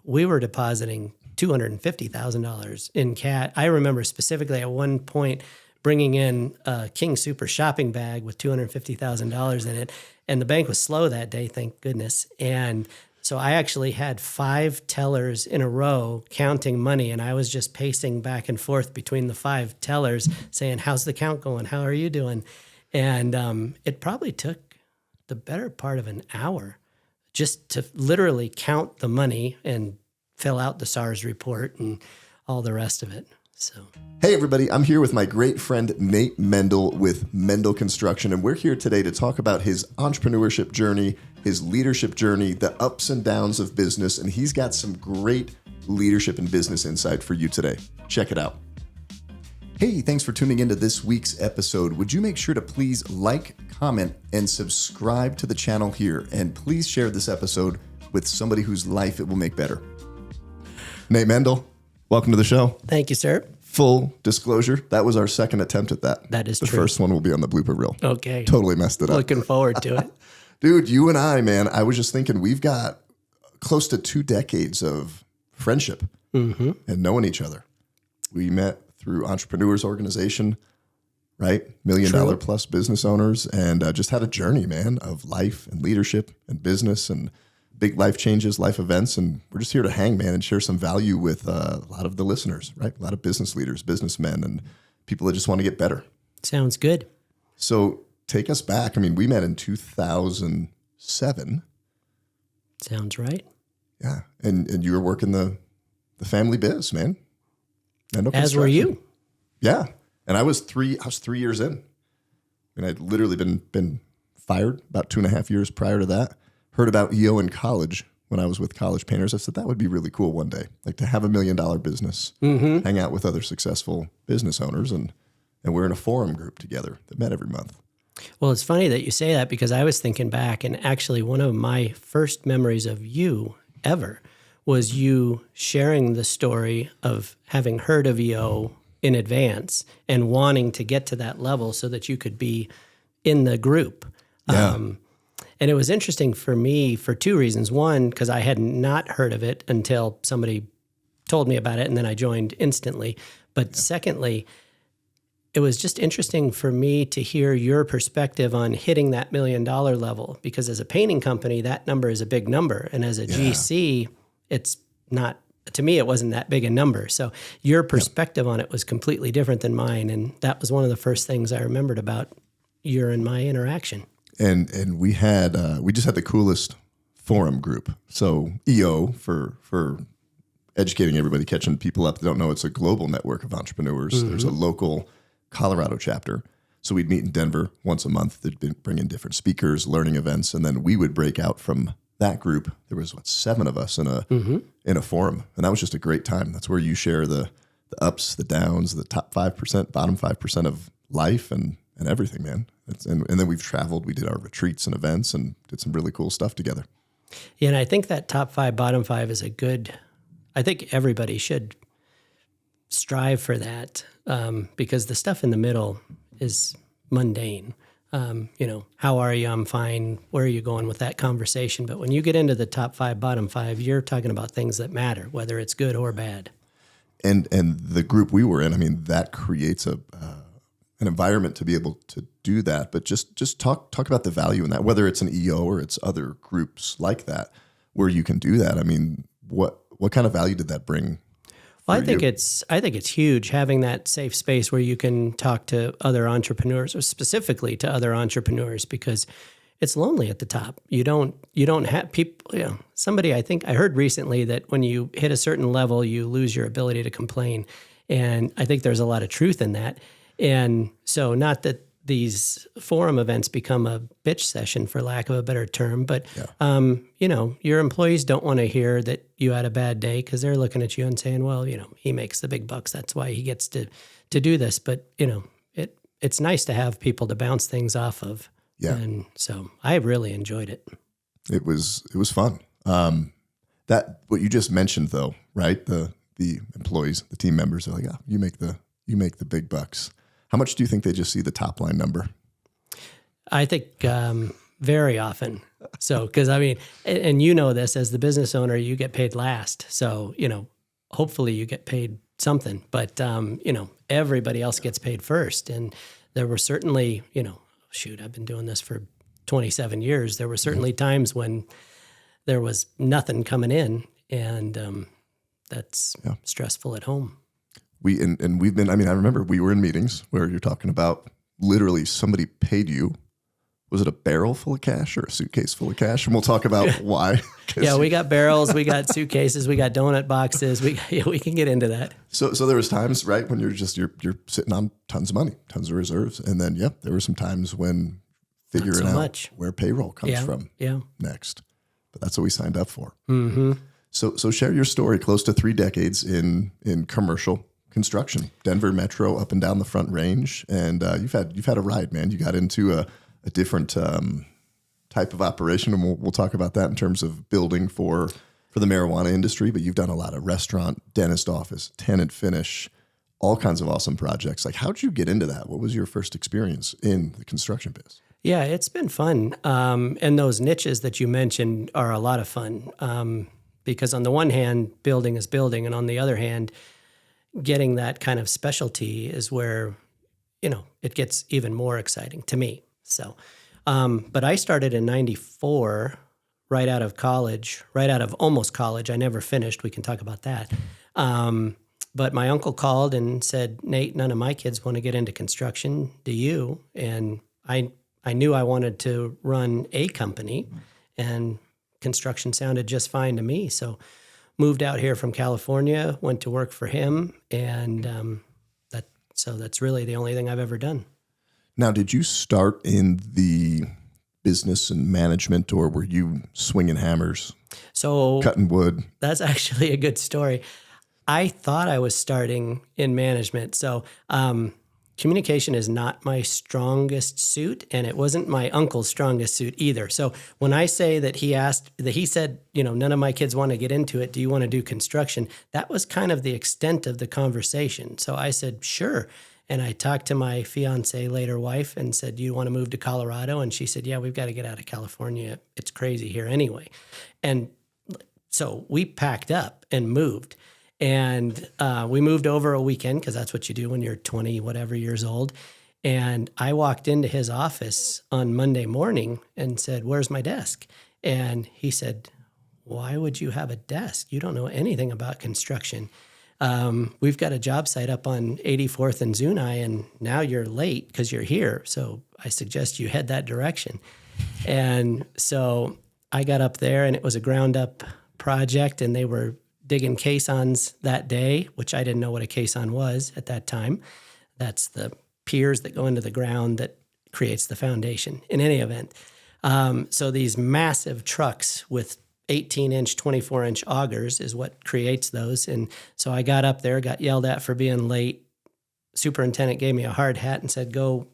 we were depositing $250,000 in cash. I remember specifically at one point bringing in a King Super shopping bag with $250,000 in it. And the bank was slow that day, thank goodness. And so I actually had 5 tellers in a row counting money, and I was just pacing back and forth between the 5 tellers saying, how's the count going? How are you doing? And it probably took the better part of an hour just to literally count the money and fill out the SARS report and all the rest of it. So, hey everybody, I'm here with my great friend Nate Mendel with Mendel Construction, and we're here today to talk about his entrepreneurship journey, his leadership journey, the ups and downs of business, and he's got some great leadership and business insight for you today. Check it out. Hey, thanks for tuning into this week's episode. Would you make sure to please like, comment, and subscribe to the channel here, and please share this episode with somebody whose life it will make better. Nate Mendel, welcome to the show. Thank you, sir. Full disclosure, that was our second attempt at that. That is true. The first one will be on the blooper reel. Okay. Totally messed it up. Looking forward to it. Dude, you and I, man, I was just thinking we've got close to 2 decades of friendship and knowing each other. We met through Entrepreneurs Organization, right? $1 million plus business owners, and just had a journey, man, of life and leadership and business and big life changes, life events, and we're just here to hang, man, and share some value with a lot of the listeners, right? A lot of business leaders, businessmen, and people that just want to get better. Sounds good. So take us back. I mean, we met in 2007. Sounds right. Yeah, and you were working the family biz, man. As were you. Yeah, and I was 3 years in, and I'd literally been fired about 2.5 years prior to that. Heard about EO in college when I was with College Painters. I said, that would be really cool one day, like to have $1 million business, hang out with other successful business owners. And we're in a forum group together that met every month. Well, it's funny that you say that because I was thinking back, and actually one of my first memories of you ever was you sharing the story of having heard of EO in advance and wanting to get to that level so that you could be in the group. Yeah. And it was interesting for me for 2 reasons. One, because I had not heard of it until somebody told me about it, and then I joined instantly. But secondly, it was just interesting for me to hear your perspective on hitting that $1 million level, because as a painting company, that number is a big number. And as a GC, it's not, to me, it wasn't that big a number. So your perspective on it was completely different than mine. And that was one of the first things I remembered about your and my interaction. And we had we just had the coolest forum group. So EO for educating everybody, catching people up that don't know, it's a global network of entrepreneurs. There's a local Colorado chapter. So we'd meet in Denver once a month. They'd bring in different speakers, learning events, and then we would break out from that group. There was 7 of us in a forum, and that was just a great time. That's where you share the ups, the downs, the top 5%, bottom 5% of life, and everything, man. And then we've traveled. We did our retreats and events and did some really cool stuff together. Yeah, and I think that top 5, bottom 5 is I think everybody should strive for that because the stuff in the middle is mundane. How are you? I'm fine. Where are you going with that conversation? But when you get into the top 5, bottom 5, you're talking about things that matter, whether it's good or bad. And the group we were in, I mean, that creates an environment to be able to do that, but just talk about the value in that, whether it's an EO or it's other groups like that where you can do that. I mean, what kind of value did that bring? Well, I think it's huge having that safe space where you can talk to other entrepreneurs, or specifically to other entrepreneurs, because it's lonely at the top. You don't have people, somebody, I think I heard recently that when you hit a certain level, you lose your ability to complain. And I think there's a lot of truth in that. And so not that these forum events become a bitch session, for lack of a better term, but, your employees don't want to hear that you had a bad day because they're looking at you and saying, well, he makes the big bucks. That's why he gets to do this. But, it's nice to have people to bounce things off of. Yeah. And so I really enjoyed it. It was fun. That what you just mentioned though, right? The employees, the team members are like, oh, you make the big bucks. How much do you think they just see the top line number? I think very often. So, because I mean, and you know this, as the business owner, you get paid last. So, hopefully you get paid something, but, everybody else gets paid first. And there were certainly, shoot, I've been doing this for 27 years. There were certainly times when there was nothing coming in, and that's stressful at home. We've been, I remember we were in meetings where you're talking about literally somebody paid you. Was it a barrel full of cash or a suitcase full of cash? And we'll talk about why. Yeah, we got barrels, we got suitcases, we got donut boxes. We can get into that. So there was times, right, when you're sitting on tons of money, tons of reserves. And then, there were some times when figuring out where payroll comes from next. But that's what we signed up for. Mm-hmm. So share your story. Close to 3 decades in commercial construction, Denver Metro, up and down the Front Range. And you've had a ride, man. You got into a different type of operation, and we'll talk about that in terms of building for the marijuana industry. But you've done a lot of restaurant, dentist office, tenant finish, all kinds of awesome projects. Like, how'd you get into that? What was your first experience in the construction biz? Yeah, it's been fun. And those niches that you mentioned are a lot of fun because on the one hand, building is building, and on the other hand, getting that kind of specialty is where, it gets even more exciting to me. So, but I started in 94, right out of college, right out of almost college. I never finished. We can talk about that. But my uncle called and said, Nate, none of my kids want to get into construction. Do you? And I knew I wanted to run a company, and construction sounded just fine to me. So moved out here from California, went to work for him. And that's really the only thing I've ever done. Now, did you start in the business and management, or were you swinging hammers, cutting wood? That's actually a good story. I thought I was starting in management. So communication is not my strongest suit, and it wasn't my uncle's strongest suit either. So when I say that he said, none of my kids want to get into it, do you want to do construction? That was kind of the extent of the conversation. So I said, sure. And I talked to my fiance, later wife, and said, do you want to move to Colorado? And she said, yeah, we've got to get out of California. It's crazy here anyway. And so we packed up and moved. And we moved over a weekend, because that's what you do when you're 20, whatever years old. And I walked into his office on Monday morning and said, where's my desk? And he said, why would you have a desk? You don't know anything about construction. We've got a job site up on 84th and Zuni, and now you're late because you're here. So I suggest you head that direction. And so I got up there, and it was a ground up project, and they were digging caissons that day, which I didn't know what a caisson was at that time. That's the piers that go into the ground that creates the foundation in any event. So these massive trucks with 18-inch, 24-inch augers is what creates those. And so I got up there, got yelled at for being late. Superintendent gave me a hard hat and said, go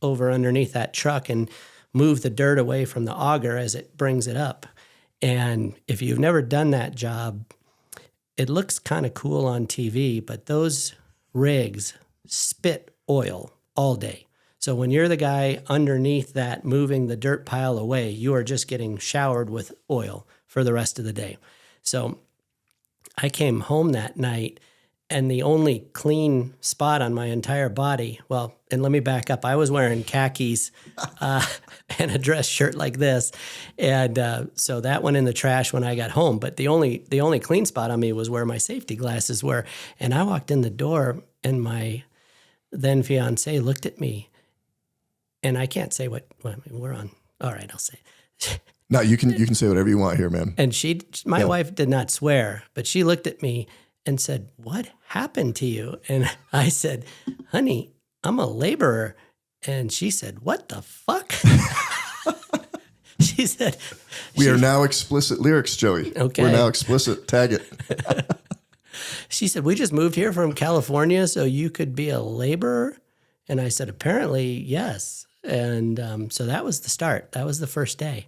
over underneath that truck and move the dirt away from the auger as it brings it up. And if you've never done that job, it looks kind of cool on TV, but those rigs spit oil all day. So when you're the guy underneath that moving the dirt pile away, you are just getting showered with oil for the rest of the day. So I came home that night, and the only clean spot on my entire body, well, and let me back up. I was wearing khakis and a dress shirt like this. And so that went in the trash when I got home. But the only clean spot on me was where my safety glasses were. And I walked in the door, and my then fiance looked at me. And I can't say what we're on. All right, I'll say it. No, you can say whatever you want here, man. And my wife did not swear, but she looked at me and said, what happened to you? And I said, honey, I'm a laborer. And she said, what the fuck? She said, we are now explicit lyrics, Joey. Okay. We're now explicit. Tag it. She said, we just moved here from California so you could be a laborer? And I said, apparently, yes. And so that was the start. That was the first day.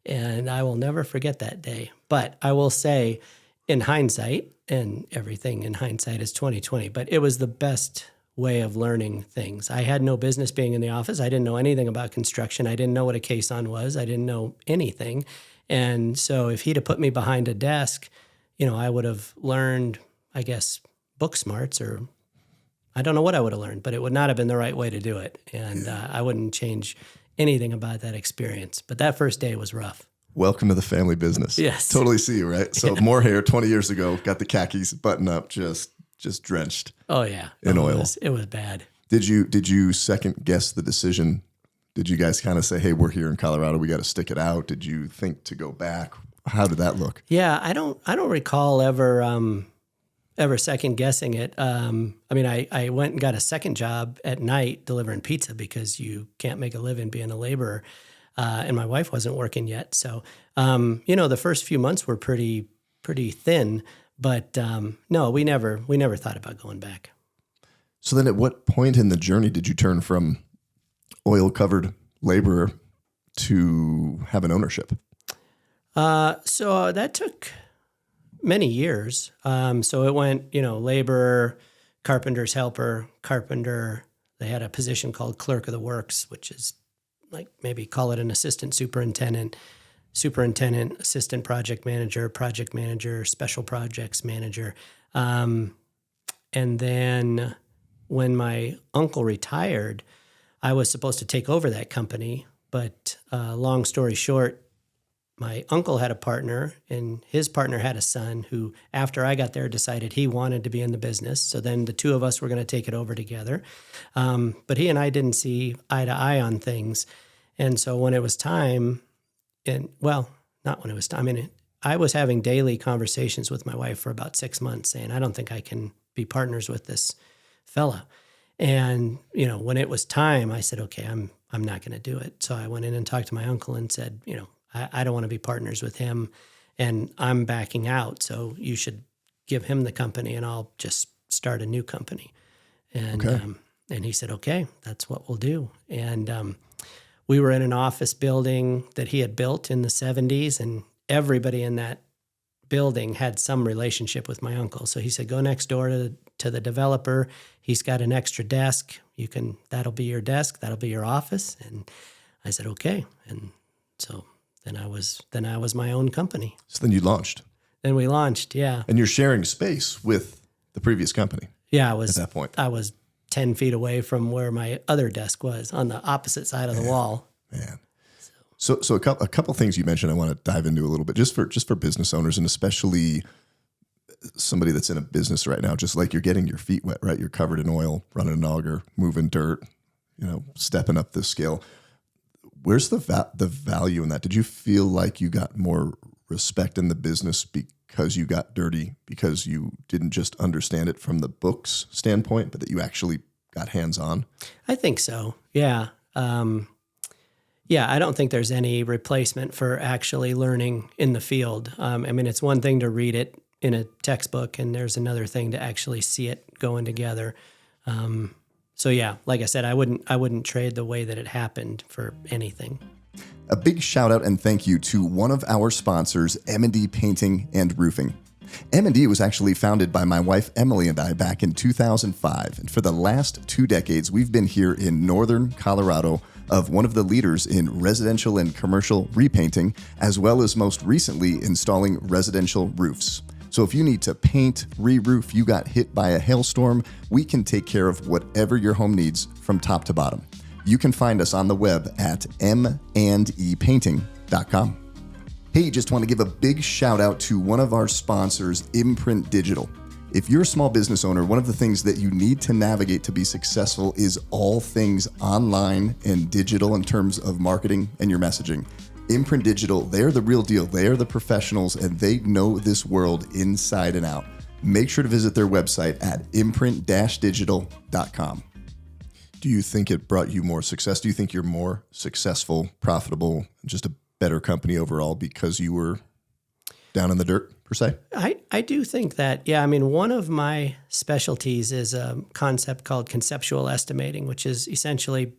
And I will never forget that day. But I will say, in hindsight, and everything in hindsight is 20/20, but it was the best way of learning things. I had no business being in the office. I didn't know anything about construction. I didn't know what a caisson was. I didn't know anything. And so if he'd have put me behind a desk, I would have learned, I guess, book smarts, or I don't know what I would have learned, but it would not have been the right way to do it. And I wouldn't change anything about that experience. But that first day was rough. Welcome to the family business. Yes. Totally see you, right? So more hair 20 years ago, got the khakis button up, just drenched. Oh yeah. In oil. It was bad. Did you second guess the decision? Did you guys kind of say, hey, we're here in Colorado, we got to stick it out? Did you think to go back? How did that look? Yeah, I don't recall ever second guessing it. I went and got a second job at night delivering pizza because you can't make a living being a laborer. And my wife wasn't working yet. So, the first few months were pretty thin, but no, we never thought about going back. So then at what point in the journey did you turn from oil-covered laborer to have an ownership? So that took many years. So it went, laborer, carpenter's helper, carpenter. They had a position called clerk of the works, which is like maybe call it an assistant superintendent, assistant project manager, special projects manager. And then when my uncle retired, I was supposed to take over that company. But long story short, my uncle had a partner, and his partner had a son who, after I got there, decided he wanted to be in the business. So then the two of us were going to take it over together. But he and I didn't see eye to eye on things. And so when it was time, not when it was time, I was having daily conversations with my wife for about 6 months saying, I don't think I can be partners with this fella. And, when it was time, I said, okay, I'm not going to do it. So I went in and talked to my uncle and said, I don't want to be partners with him, and I'm backing out. So you should give him the company, and I'll just start a new company. And okay. And he said, okay, that's what we'll do. And we were in an office building that he had built in the 70s, and everybody in that building had some relationship with my uncle. So he said, go next door to the developer. He's got an extra desk. That'll be your desk. That'll be your office. And I said, okay. And so then I was my own company. So then you launched. Then we launched, yeah. And you're sharing space with the previous company. Yeah, at that point. I was 10 feet away from where my other desk was, on the opposite side of the wall. Man. So a couple things you mentioned I want to dive into a little bit, just for business owners, and especially somebody that's in a business right now, just like you're getting your feet wet, right? You're covered in oil, running an auger, moving dirt, stepping up the scale. Where's the value in that? Did you feel like you got more respect in the business because you got dirty, because you didn't just understand it from the books standpoint, but that you actually got hands-on? I think so, yeah. I don't think there's any replacement for actually learning in the field. It's one thing to read it in a textbook, and there's another thing to actually see it going together. So yeah, like I said, I wouldn't trade the way that it happened for anything. A big shout out and thank you to one of our sponsors, M&D Painting and Roofing. M&D was actually founded by my wife Emily and I back in 2005. And for the last 2 decades, we've been here in northern Colorado, of one of the leaders in residential and commercial repainting, as well as most recently installing residential roofs. So if you need to paint, re-roof, you got hit by a hailstorm, we can take care of whatever your home needs from top to bottom. You can find us on the web at mandepainting.com. Hey, just want to give a big shout out to one of our sponsors, Imprint Digital. If you're a small business owner, one of the things that you need to navigate to be successful is all things online and digital in terms of marketing and your messaging. Imprint Digital, they're the real deal. They are the professionals, and they know this world inside and out. Make sure to visit their website at imprint-digital.com. Do you think it brought you more success? Do you think you're more successful, profitable, just a better company overall because you were down in the dirt, per se? I do think that, yeah. One of my specialties is a concept called conceptual estimating, which is essentially,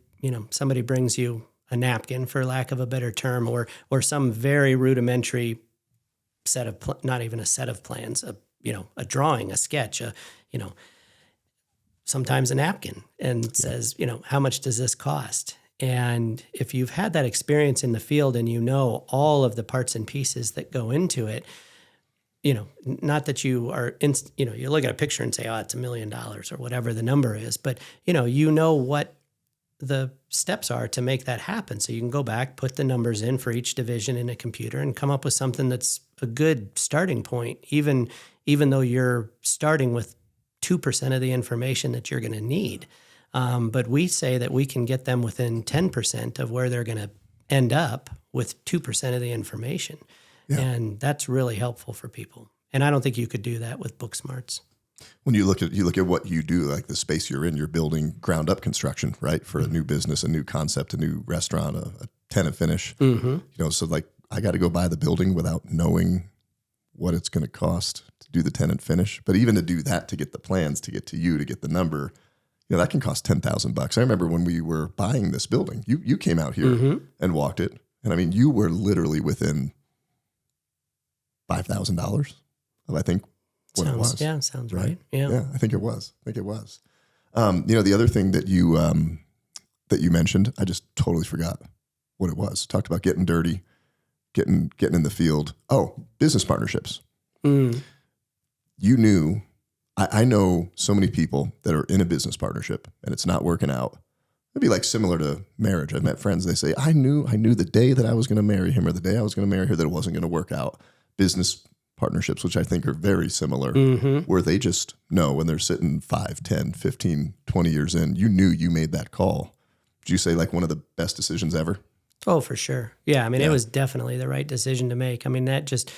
somebody brings you a napkin, for lack of a better term, or some very rudimentary set of, not even a set of plans, a drawing, a sketch, sometimes a napkin and says, how much does this cost? And if you've had that experience in the field and you know all of the parts and pieces that go into it, not that you are, you look at a picture and say, oh, it's $1 million or whatever the number is, but you know what the steps are to make that happen. So you can go back, put the numbers in for each division in a computer and come up with something that's a good starting point, even though you're starting with 2% of the information that you're going to need. But we say that we can get them within 10% of where they're going to end up with 2% of the information. Yeah. And that's really helpful for people. And I don't think you could do that with Booksmarts. When you look at what you do, like the space you're in, you're building ground up construction, right? For a new business, a new concept, a new restaurant, a tenant finish. Mm-hmm. So like I got to go buy the building without knowing what it's going to cost to do the tenant finish. But even to do that, to get the plans, to get to you, to get the number, that can cost $10,000. I remember when we were buying this building, you came out here and walked it. And I mean, you were literally within $5,000 of, I think, what it was. Yeah, sounds right. Yeah, I think it was. The other thing that you mentioned, I just totally forgot what it was. Talked about getting dirty, getting in the field. Oh, business partnerships. You knew. I know so many people that are in a business partnership and it's not working out. It'd be like similar to marriage. I've met friends. They say, I knew the day that I was going to marry him or the day I was going to marry her that it wasn't going to work out. Business partnerships, which I think are very similar, where they just know when they're sitting 5, 10, 15, 20 years in, you knew you made that call. Would you say like one of the best decisions ever? Oh, for sure. Yeah. I mean, it was definitely the right decision to make. I mean, that just,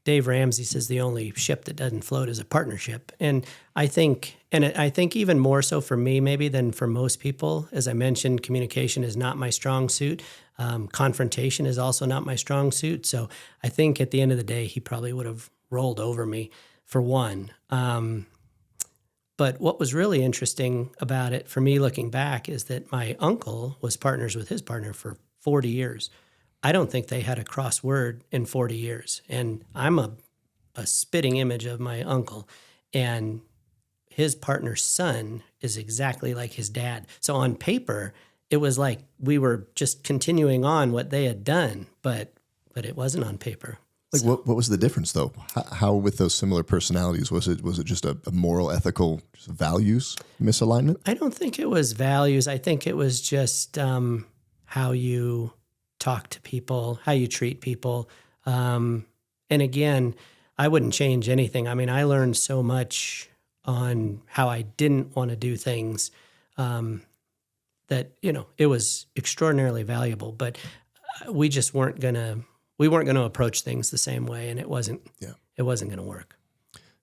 Dave Ramsey says the only ship that doesn't float is a partnership. And I think even more so for me maybe than for most people, as I mentioned, communication is not my strong suit. Confrontation is also not my strong suit. So I think at the end of the day, he probably would have rolled over me for one. But what was really interesting about it for me looking back is that my uncle was partners with his partner for 40 years. I don't think they had a cross word in 40 years. And I'm a spitting image of my uncle. And his partner's son is exactly like his dad. So on paper, it was like we were just continuing on what they had done, but it wasn't on paper. Like what was the difference though? How with those similar personalities, was it just a moral, ethical, just values misalignment? I don't think it was values. I think it was just how you talk to people, how you treat people. And again, I wouldn't change anything. I mean, I learned so much on how I didn't want to do things that, it was extraordinarily valuable, but we just weren't going to approach things the same way. And it wasn't going to work.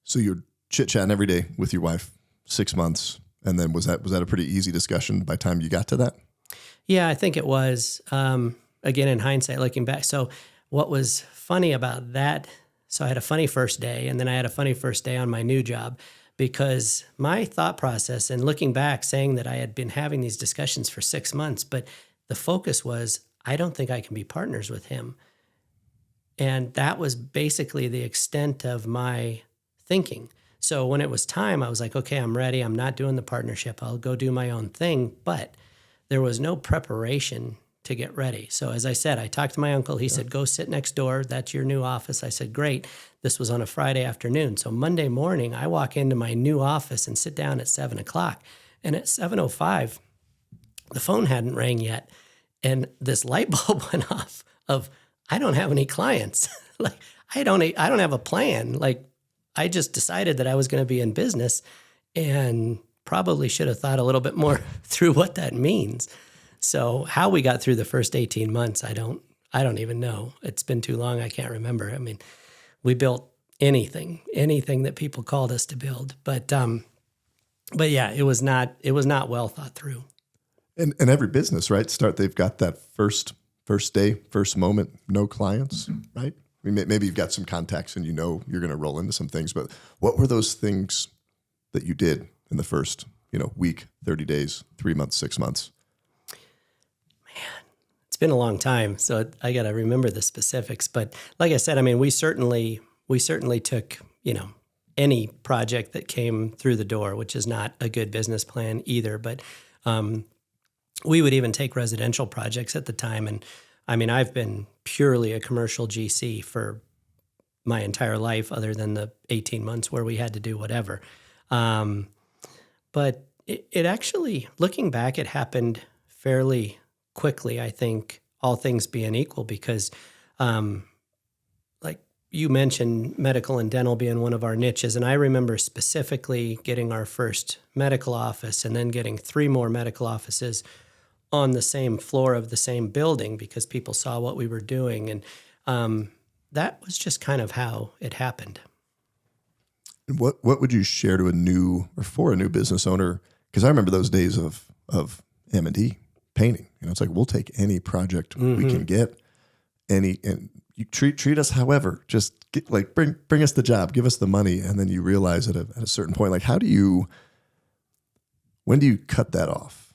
So you're chit-chatting every day with your wife, 6 months. And then was that a pretty easy discussion by the time you got to that? Yeah, I think it was. Again, in hindsight, looking back. So what was funny about that, so I had a funny first day, and then I had a funny first day on my new job, because my thought process, and looking back, saying that I had been having these discussions for 6 months, but the focus was, I don't think I can be partners with him. And that was basically the extent of my thinking. So when it was time, I was like, okay, I'm ready. I'm not doing the partnership. I'll go do my own thing. But there was no preparation to get ready. So as I said, I talked to my uncle. He said, go sit next door. That's your new office. I said, great. This was on a Friday afternoon. So Monday morning, I walk into my new office and sit down at 7 o'clock. And at 7:05, the phone hadn't rang yet. And this light bulb went off of, I don't have any clients. Like, I don't have a plan. Like, I just decided that I was going to be in business and probably should have thought a little bit more through what that means. So how we got through the first 18 months, I don't even know. It's been too long. I can't remember. I mean, we built anything that people called us to build. But yeah, it was not well thought through. And every business, right? They've got that first day, first moment, no clients, right? I mean, maybe you've got some contacts and you're going to roll into some things, but what were those things that you did in the first, week, 30 days, 3 months, 6 months? Man, it's been a long time, so I got to remember the specifics. But like I said, I mean, we certainly took, any project that came through the door, which is not a good business plan either. But we would even take residential projects at the time. And I mean, I've been purely a commercial GC for my entire life, other than the 18 months where we had to do whatever. But it actually, looking back, it happened fairly quickly, I think, all things being equal, because like you mentioned, medical and dental being one of our niches. And I remember specifically getting our first medical office and then getting 3 more medical offices on the same floor of the same building because people saw what we were doing. And that was just kind of how it happened. What would you share to a new business owner? Because I remember those days of M&D painting. It's like, we'll take any project we can get, and you treat us however. Just bring us the job, give us the money, and then you realize at a certain point, like, when do you cut that off?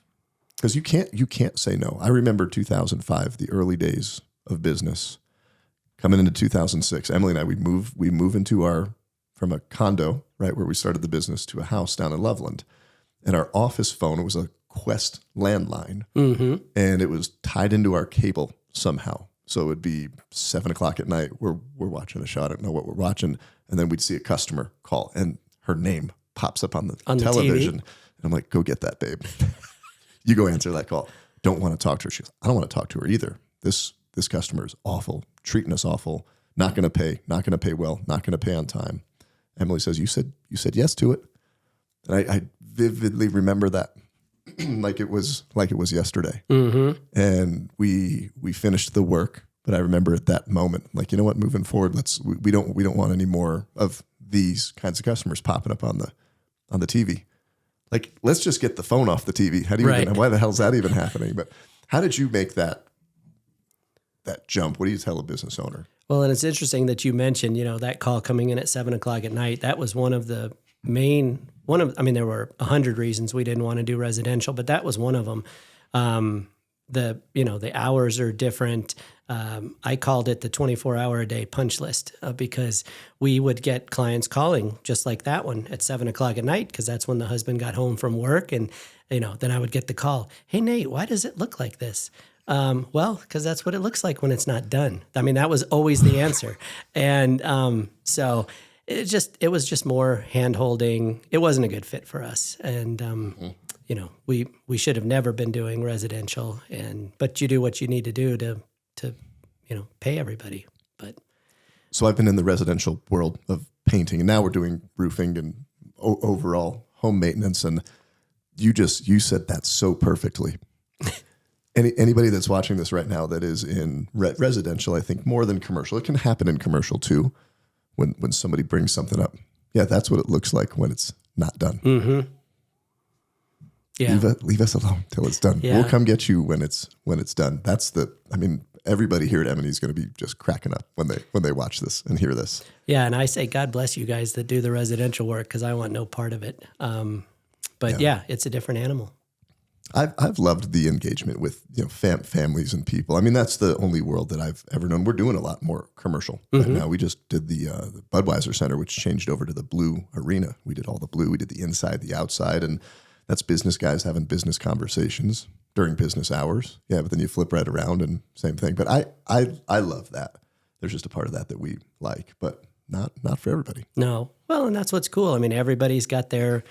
Because you can't say no. I remember 2005, the early days of business. Coming into 2006, Emily and I, we move into from a condo, right, where we started the business, to a house down in Loveland. And our office phone, it was a Quest landline, and it was tied into our cable somehow. So it would be 7:00 at night. We're watching a show. I don't know what we're watching. And then we'd see a customer call, and her name pops up on the television. And I'm like, go get that, babe. You go answer that call. Don't want to talk to her. She goes, I don't want to talk to her either. This customer is awful, treating us awful, not going to pay well, not going to pay on time. Emily says, you said yes to it. And I vividly remember that like it was yesterday. And we finished the work, but I remember at that moment, like, you know what, moving forward, we don't want any more of these kinds of customers popping up on the TV. Like, let's just get the phone off the TV. How do you why the hell is that even happening? But how did you make that jump? What do you tell a business owner? Well, and it's interesting that you mentioned, that call coming in at 7:00 at night. That was one of the main, there were 100 reasons we didn't want to do residential, but that was one of them. The hours are different. I called it the 24-hour-a-day punch list because we would get clients calling just like that one at 7:00 at night, because that's when the husband got home from work. And, then I would get the call, hey, Nate, why does it look like this? Well, because that's what it looks like when it's not done. That was always the answer. And so it was just more hand-holding. It wasn't a good fit for us. And, we should have never been doing residential. But you do what you need to do to pay everybody. But so I've been in the residential world of painting, and now we're doing roofing and overall home maintenance. And you said that so perfectly. Anybody that's watching this right now that is in residential, I think more than commercial, it can happen in commercial too. When somebody brings something up, yeah, that's what it looks like when it's not done. Yeah, leave us alone till it's done. Yeah. We'll come get you when it's done. That's everybody here at M&E is going to be just cracking up when they watch this and hear this. Yeah, and I say God bless you guys that do the residential work, because I want no part of it. But yeah, it's a different animal. I've loved the engagement with families and people. That's the only world that I've ever known. We're doing a lot more commercial right now. We just did the Budweiser Center, which changed over to the blue arena. We did all the blue. We did the inside, the outside, and that's business guys having business conversations during business hours. Yeah, but then you flip right around and same thing. But I love that. There's just a part of that we like, but not for everybody. No. Well, and that's what's cool. Everybody's got their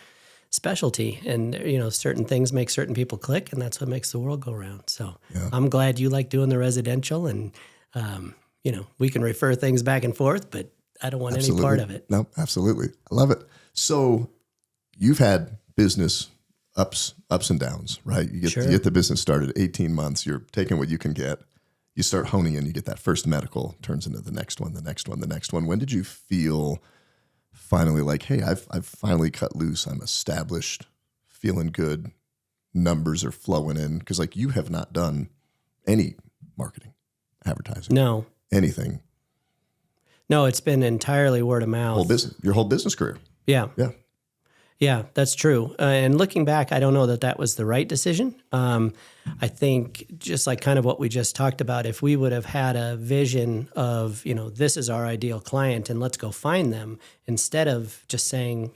specialty, and certain things make certain people click, and that's what makes the world go round. So yeah. I'm glad you like doing the residential, and we can refer things back and forth, but I don't want any part of it. No, absolutely. I love it. So you've had business ups and downs, right? You get the business started, 18 months, you're taking what you can get, you start honing in, you get that first medical, turns into the next one, the next one, the next one. When did you feel finally like, hey, I've finally cut loose, I'm established, feeling good, numbers are flowing in? Because you have not done any marketing, advertising. No. Anything. No, it's been entirely word of mouth. Your whole business career. Yeah. Yeah. Yeah, that's true. And looking back, I don't know that that was the right decision. I think just like kind of what we just talked about, if we would have had a vision of, this is our ideal client and let's go find them, instead of just saying,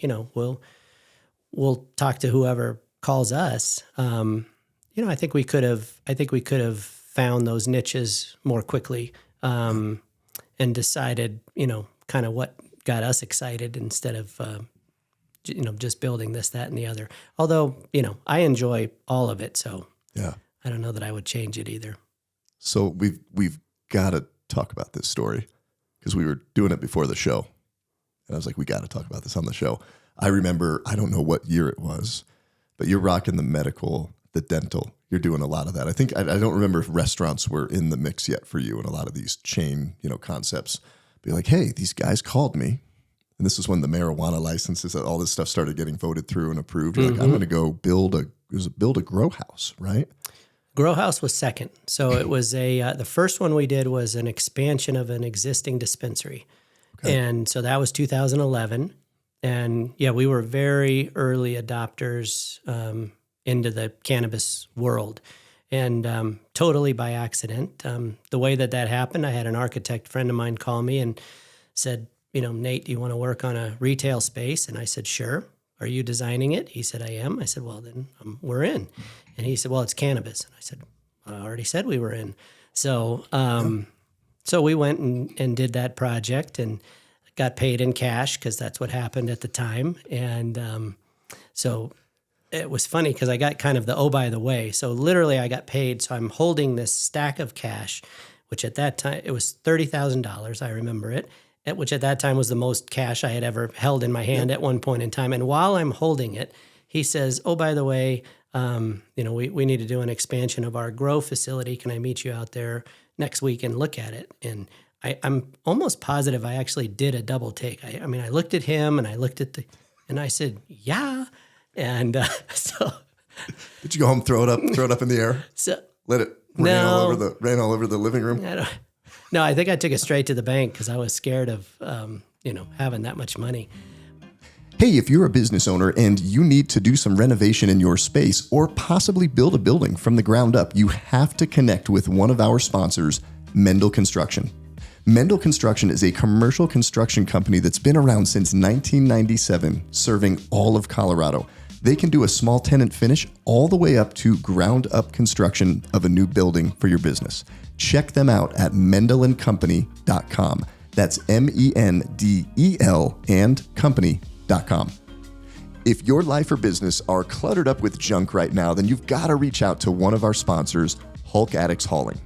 we'll talk to whoever calls us. I think we could have found those niches more quickly, and decided, kind of what got us excited instead of, just building this, that, and the other. Although, I enjoy all of it. So Yeah. I don't know that I would change it either. So we've got to talk about this story because we were doing it before the show. And I was like, we got to talk about this on the show. I remember, I don't know what year it was, but you're rocking the medical, the dental. You're doing a lot of that. I think, I don't remember if restaurants were in the mix yet for you and a lot of these chain, concepts. Be like, hey, these guys called me. And this is when the marijuana licenses, all this stuff started getting voted through and approved. You're like, I'm going to go build a grow house, right? Grow house was second. So it was the first one we did was an expansion of an existing dispensary. Okay. And so that was 2011. And yeah, we were very early adopters into the cannabis world, and totally by accident. The way that happened, I had an architect friend of mine call me and said, Nate, do you want to work on a retail space? And I said, sure. Are you designing it? He said, I am. I said, well, then we're in. And he said, well, it's cannabis. And I said, I already said we were in. So so we went and did that project and got paid in cash because that's what happened at the time. And so it was funny because I got kind of the, oh, by the way. So literally I got paid. So I'm holding this stack of cash, which at that time, it was $30,000. I remember it. Which at that time was the most cash I had ever held in my hand at one point in time. And while I'm holding it, he says, oh, by the way, we need to do an expansion of our grow facility. Can I meet you out there next week and look at it? And I'm almost positive I actually did a double take. I mean, I looked at him and I looked at and I said, yeah. And so. Did you go home, throw it up in the air? So let it rain all over the living room? No, I think I took it straight to the bank because I was scared of, having that much money. Hey, if you're a business owner and you need to do some renovation in your space or possibly build a building from the ground up, you have to connect with one of our sponsors, Mendel Construction. Mendel Construction is a commercial construction company that's been around since 1997, serving all of Colorado. They can do a small tenant finish all the way up to ground up construction of a new building for your business. Check them out at mendelandcompany.com. That's MENDEL and company.com. If your life or business are cluttered up with junk right now, then you've got to reach out to one of our sponsors, Hulk Addicts Hauling.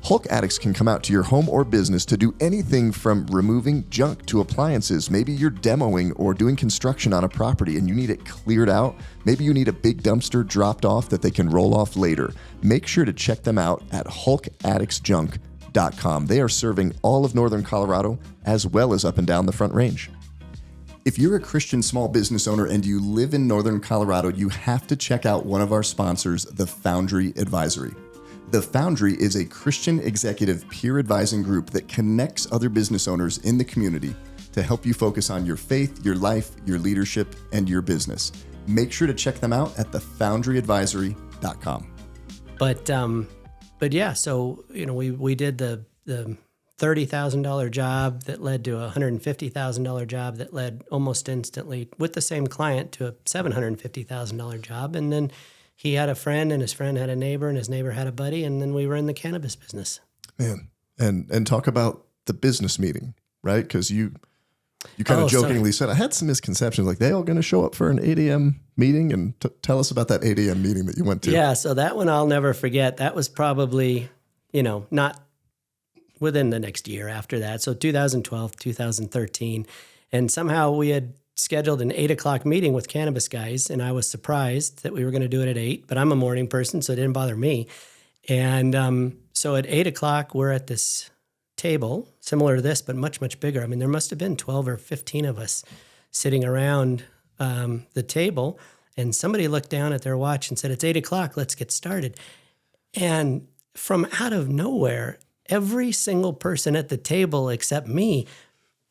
Hulk Addicts can come out to your home or business to do anything from removing junk to appliances. Maybe you're demoing or doing construction on a property and you need it cleared out. Maybe you need a big dumpster dropped off that they can roll off later. Make sure to check them out at hulkaddictsjunk.com. They are serving all of northern Colorado as well as up and down the Front Range. If you're a Christian small business owner and you live in northern Colorado, you have to check out one of our sponsors, the Foundry Advisory. The Foundry is a Christian executive peer advising group that connects other business owners in the community to help you focus on your faith, your life, your leadership, and your business. Make sure to check them out at thefoundryadvisory.com. But yeah, so we did the $30,000 job that led to a $150,000 job that led almost instantly with the same client to a $750,000 job, and then he had a friend, and his friend had a neighbor, and his neighbor had a buddy, and then we were in the cannabis business. Man, and talk about the business meeting, right? Because you kind of jokingly said, I had some misconceptions, like they all going to show up for an 8 a.m. meeting, and tell us about that 8 a.m. meeting that you went to. Yeah, so that one I'll never forget. That was probably, not within the next year after that. So 2012, 2013, and somehow we had scheduled an 8 o'clock meeting with cannabis guys, and I was surprised that we were going to do it at 8, but I'm a morning person, so it didn't bother me. And so at 8 o'clock, we're at this table, similar to this, but much, much bigger. I mean, there must have been 12 or 15 of us sitting around the table, and somebody looked down at their watch and said, it's 8 o'clock, let's get started. And from out of nowhere, every single person at the table except me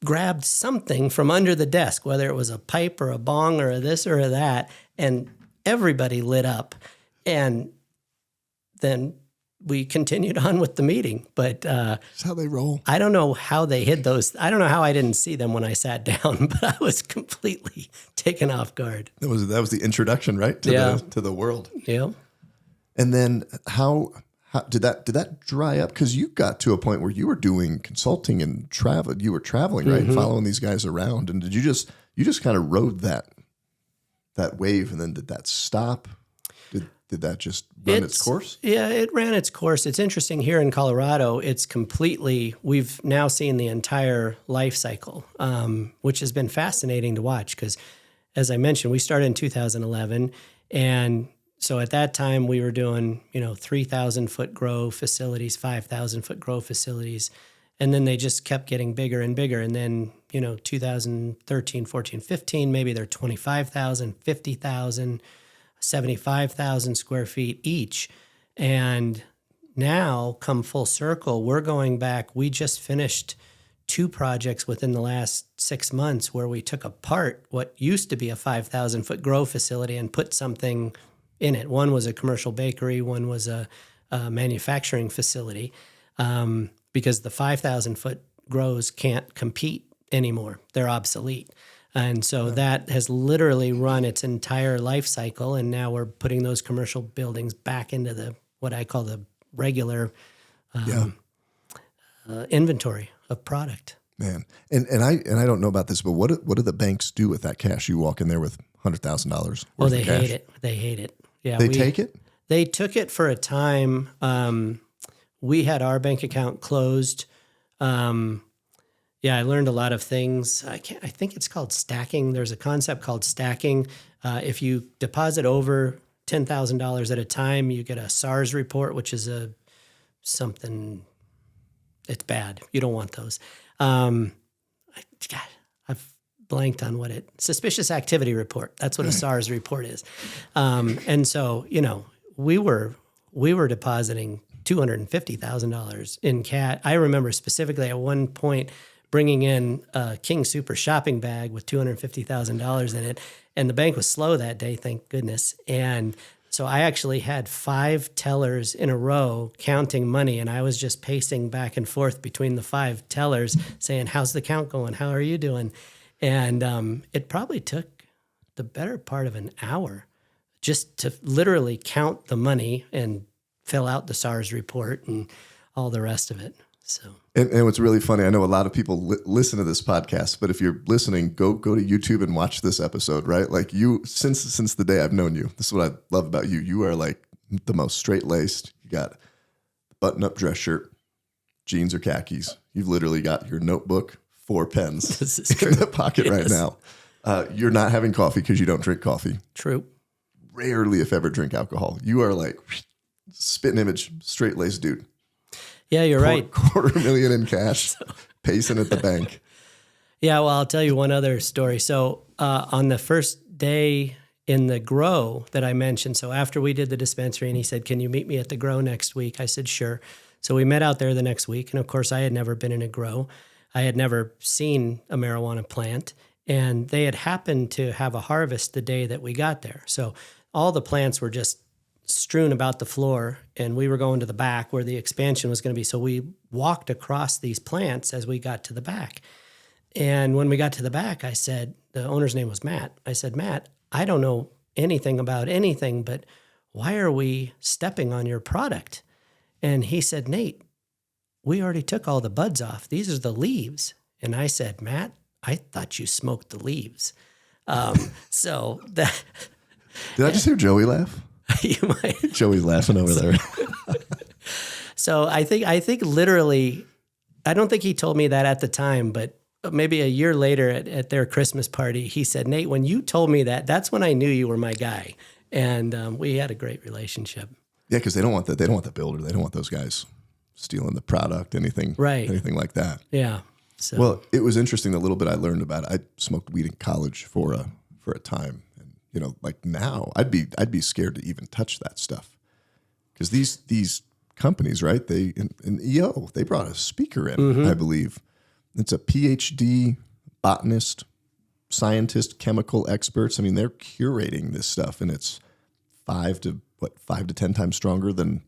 grabbed something from under the desk, whether it was a pipe or a bong or a this or a that, and everybody lit up. And then we continued on with the meeting. But That's how they roll. I don't know how they hid those. I don't know how I didn't see them when I sat down, but I was completely taken off guard. That was the introduction, right? To the world. Yeah. And then how did that dry up? Because you got to a point where you were doing consulting and travel. You were traveling, right? Following these guys around. And did you just kind of rode that wave, and then did that stop? Did that just run its course? Yeah, it ran its course. It's interesting here in Colorado. We've now seen the entire life cycle, which has been fascinating to watch because, as I mentioned, we started in 2011. And so at that time we were doing, 3,000 foot grow facilities, 5,000 foot grow facilities. And then they just kept getting bigger and bigger. And then, 2013, 14, 15, maybe they're 25,000, 50,000. 75,000 square feet each. And now, come full circle, we're going back. We just finished 2 projects within the last 6 months where we took apart what used to be a 5,000 foot grow facility and put something in it. One was a commercial bakery, one was a manufacturing facility, because the 5,000 foot grows can't compete anymore. They're obsolete. And so that has literally run its entire life cycle, and now we're putting those commercial buildings back into what I call the regular inventory of product. Man, and I don't know about this, but what do the banks do with that cash? You walk in there with $100,000 worth of they cash. hate it. They hate it. Yeah, they take it. They took it for a time. We had our bank account closed. I learned a lot of things. I think it's called stacking. There's a concept called stacking. If you deposit over $10,000 at a time, you get a SARS report, which is something. It's bad. You don't want those. I've blanked on suspicious activity report. That's what a SARS report is. And so, we were depositing $250,000 in cash. I remember specifically at one point bringing in a King Super shopping bag with $250,000 in it. And the bank was slow that day, thank goodness. And so I actually had 5 tellers in a row counting money, and I was just pacing back and forth between the 5 tellers saying, how's the count going? How are you doing? And it probably took the better part of an hour just to literally count the money and fill out the SARS report and all the rest of it. So, and what's really funny, I know a lot of people listen to this podcast, but if you're listening, go to YouTube and watch this episode, right? Like since the day I've known you, this is what I love about you. You are like the most straight-laced. You got button-up dress shirt, jeans or khakis. You've literally got your notebook, 4 pens in the pocket right now. You're not having coffee because you don't drink coffee. True. Rarely, if ever, drink alcohol. You are like spitting image, straight-laced dude. Yeah, you're right. $250,000 in cash, pacing at the bank. Yeah, well, I'll tell you one other story. So on the first day in the grow that I mentioned, so after we did the dispensary and he said, can you meet me at the grow next week? I said, sure. So we met out there the next week. And of course, I had never been in a grow. I had never seen a marijuana plant. And they had happened to have a harvest the day that we got there. So all the plants were just strewn about the floor, and we were going to the back where the expansion was going to be. So we walked across these plants as we got to the back. And when we got to the back, I said, the owner's name was Matt. I said, Matt, I don't know anything about anything, but why are we stepping on your product? And he said, Nate, we already took all the buds off. These are the leaves. And I said, Matt, I thought you smoked the leaves. So that. Did I just hear Joey laugh? You might. Joey's laughing over there. So I think literally, I don't think he told me that at the time, but maybe a year later at their Christmas party, he said, Nate, when you told me that, that's when I knew you were my guy. And we had a great relationship. Yeah, because they don't want that. They don't want the builder. They don't want those guys stealing the product, anything like that. Yeah. So. Well, it was interesting the little bit I learned about it. I smoked weed in college for a time. Like now, I'd be scared to even touch that stuff because these companies, right? They and EO, they brought a speaker in, I believe, it's a PhD botanist, scientist, chemical experts. I mean, they're curating this stuff, and it's 5 to 10 times stronger than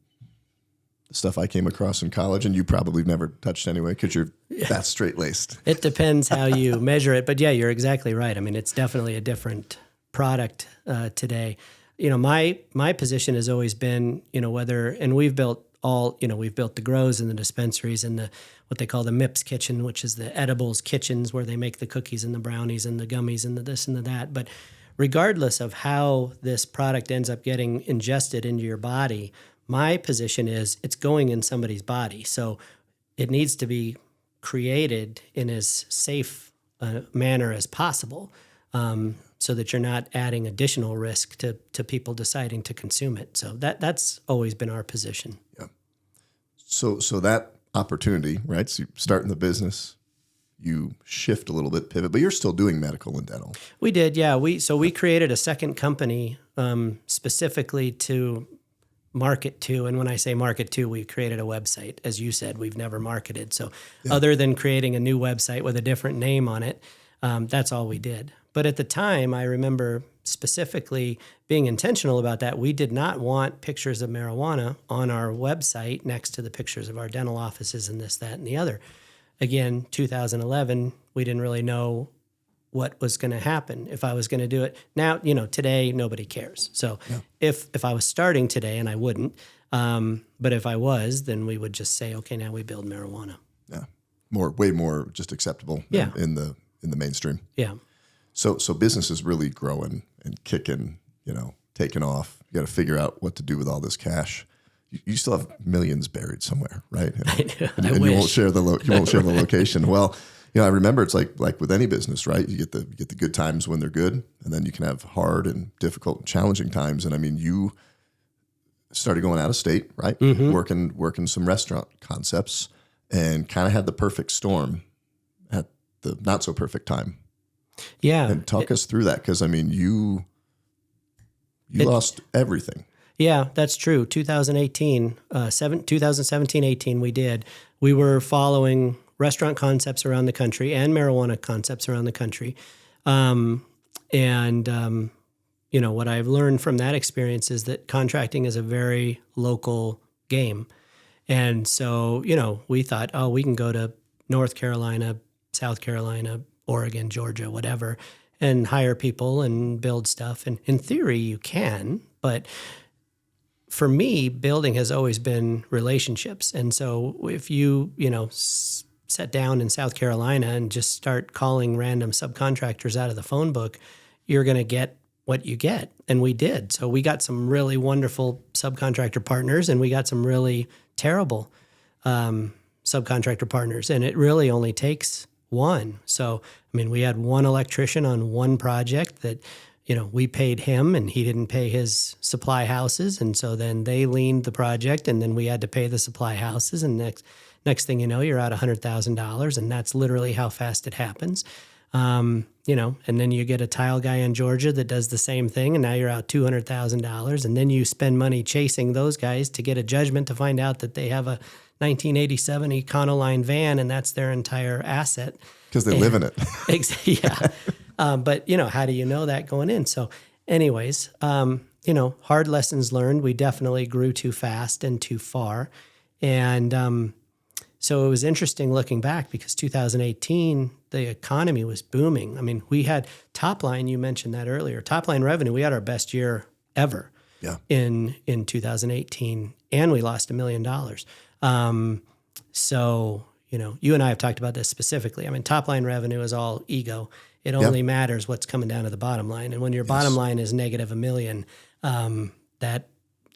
the stuff I came across in college, and you probably never touched anyway because you're that straight-laced. It depends how you measure it, but yeah, you're exactly right. I mean, it's definitely a different product today. My position has always been, and we've built we've built the grows and the dispensaries and what they call the MIPS kitchen, which is the edibles kitchens where they make the cookies and the brownies and the gummies and the this and the that. But regardless of how this product ends up getting ingested into your body, my position is it's going in somebody's body. So it needs to be created in as safe a manner as possible, so that you're not adding additional risk to people deciding to consume it. So that's always been our position. Yeah. So that opportunity, right? So you start in the business, you shift a little bit, pivot, but you're still doing medical and dental. We did, yeah. We created a second company specifically to market to. And when I say market to, we created a website. As you said, we've never marketed. So other than creating a new website with a different name on it, that's all we did. But at the time, I remember specifically being intentional about that. We did not want pictures of marijuana on our website next to the pictures of our dental offices and this, that, and the other. Again, 2011, we didn't really know what was going to happen if I was going to do it. Now, today, nobody cares. So if I was starting today, and I wouldn't, but if I was, then we would just say, okay, now we build marijuana. Yeah. Way more just acceptable in the mainstream. Yeah. So business is really growing and kicking, taking off. You got to figure out what to do with all this cash. You still have millions buried somewhere, right? And you won't share the location. Well, I remember it's like with any business, right? You get the good times when they're good, and then you can have hard and difficult and challenging times. And I mean, you started going out of state, right? Mm-hmm. Working some restaurant concepts, and kind of had the perfect storm at the not so perfect time. Yeah. And talk us through that, because I mean, you lost everything. Yeah, that's true. 2017, 18, we were following restaurant concepts around the country and marijuana concepts around the country. What I've learned from that experience is that contracting is a very local game. And so, we thought, we can go to North Carolina, South Carolina, Oregon, Georgia, whatever, and hire people and build stuff. And in theory, you can, but for me, building has always been relationships. And so if you, sit down in South Carolina and just start calling random subcontractors out of the phone book, you're going to get what you get. And we did. So we got some really wonderful subcontractor partners, and we got some really terrible subcontractor partners. And it really only takes one. So, I mean, we had one electrician on one project that, we paid him and he didn't pay his supply houses. And so then they leaned the project, and then we had to pay the supply houses. And next thing you know, you're out $100,000, and that's literally how fast it happens. And then you get a tile guy in Georgia that does the same thing, and now you're out $200,000. And then you spend money chasing those guys to get a judgment to find out that they have a 1987 Econoline van, and that's their entire asset. Because they live in it. Yeah. But, how do you know that going in? So anyways, hard lessons learned. We definitely grew too fast and too far. And so it was interesting looking back, because 2018, the economy was booming. I mean, we had top line, you mentioned that earlier, top line revenue. We had our best year ever in 2018, and we lost $1 million. So, you and I have talked about this specifically. I mean, top line revenue is all ego. It only matters what's coming down to the bottom line. And when your bottom line is negative $1 million, that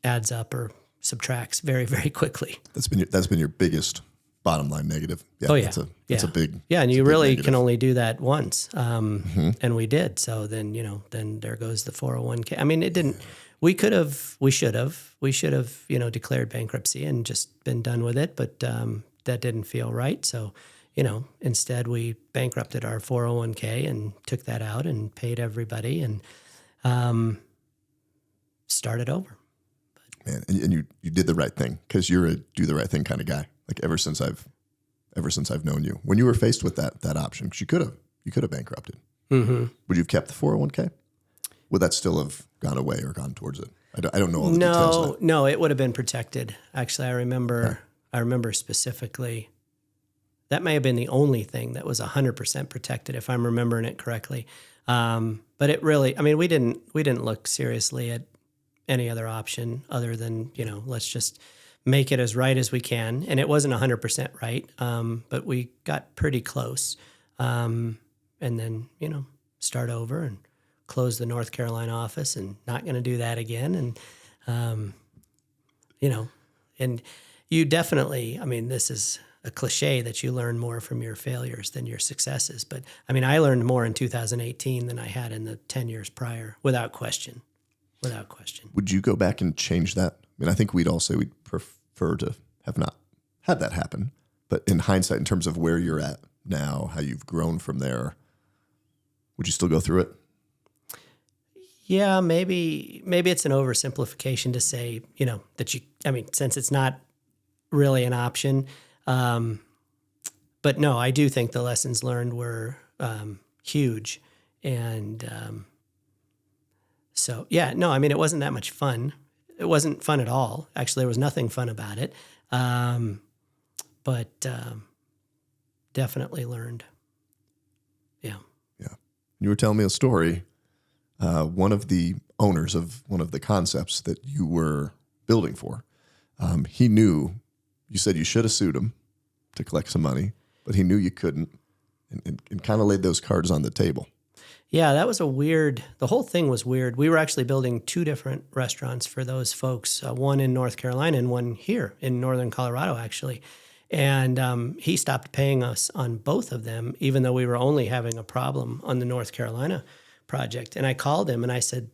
adds up or subtracts very, very quickly. That's been your biggest bottom line negative. Yeah, oh, yeah. That's a big. Yeah, and you really can only do that once. And we did. So then, then there goes the 401k. I mean, it didn't. We should have, declared bankruptcy and just been done with it. But that didn't feel right. So, instead we bankrupted our 401k and took that out and paid everybody and started over. Man, and you did the right thing, because you're a do the right thing kind of guy. Like ever since I've ever since I've known you. When you were faced with that option, because you could have bankrupted. Mm-hmm. Would you have kept the 401k? Would that still have gone away or gone towards it? I don't know all the details of that. No, it would have been protected. Actually, I remember specifically. That may have been the only thing that was 100% protected, if I'm remembering it correctly. But it really, I mean, we didn't look seriously at any other option other than, let's just make it as right as we can. And it wasn't 100% right, but we got pretty close. And then, start over and close the North Carolina office, and not going to do that again. And, and you definitely, I mean, this is a cliche that you learn more from your failures than your successes. But I mean, I learned more in 2018 than I had in the 10 years prior, without question. Would you go back and change that? I mean, I think we'd all say we'd prefer to have not had that happen. But in hindsight, in terms of where you're at now, how you've grown from there, would you still go through it? Yeah, maybe it's an oversimplification to say, since it's not really an option. But no, I do think the lessons learned were huge. And so, yeah, no, I mean, it wasn't that much fun. It wasn't fun at all. Actually, there was nothing fun about it. But definitely learned. Yeah. Yeah. You were telling me a story. One of the owners of one of the concepts that you were building for, he knew, you said you should have sued him to collect some money, but he knew you couldn't, and kind of laid those cards on the table. Yeah, that was the whole thing was weird. We were actually building 2 different restaurants for those folks, one in North Carolina and one here in Northern Colorado, actually. And he stopped paying us on both of them, even though we were only having a problem on the North Carolina project. And I called him and I said,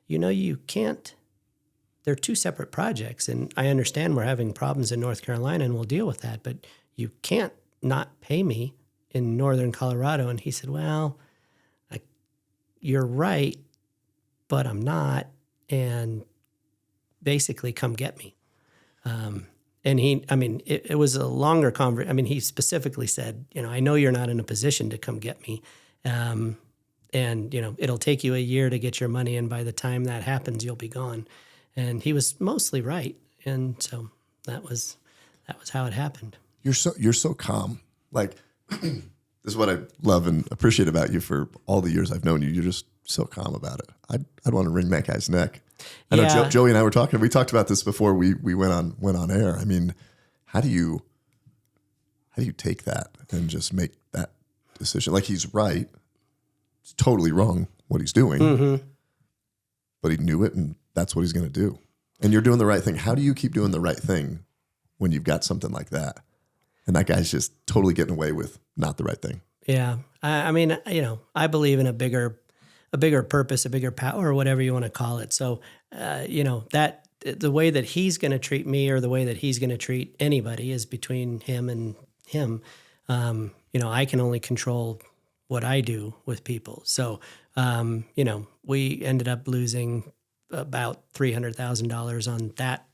you can't, they're 2 separate projects. And I understand we're having problems in North Carolina and we'll deal with that, but you can't not pay me in Northern Colorado. And he said, well, you're right, but I'm not. And basically come get me. And it was a longer conversation. I mean, he specifically said, I know you're not in a position to come get me. And, it'll take you a year to get your money. And by the time that happens, you'll be gone. And he was mostly right. And so that was how it happened. You're so calm. Like, this is what I love and appreciate about you for all the years I've known you. You're just so calm about it. I'd want to wring that guy's neck. I know Joey and I were talking. We talked about this before we went on air. I mean, how do you take that and just make that decision? Like, he's right. It's totally wrong what he's doing, mm-hmm. but he knew it, and that's what he's going to do. And you're doing the right thing. How do you keep doing the right thing when you've got something like that? And that guy's just totally getting away with not the right thing. Yeah. I mean, I believe in a bigger purpose, a bigger power, or whatever you want to call it. So, that the way that he's going to treat me or the way that he's going to treat anybody is between him and him. I can only control what I do with people. So, we ended up losing about $300,000 on that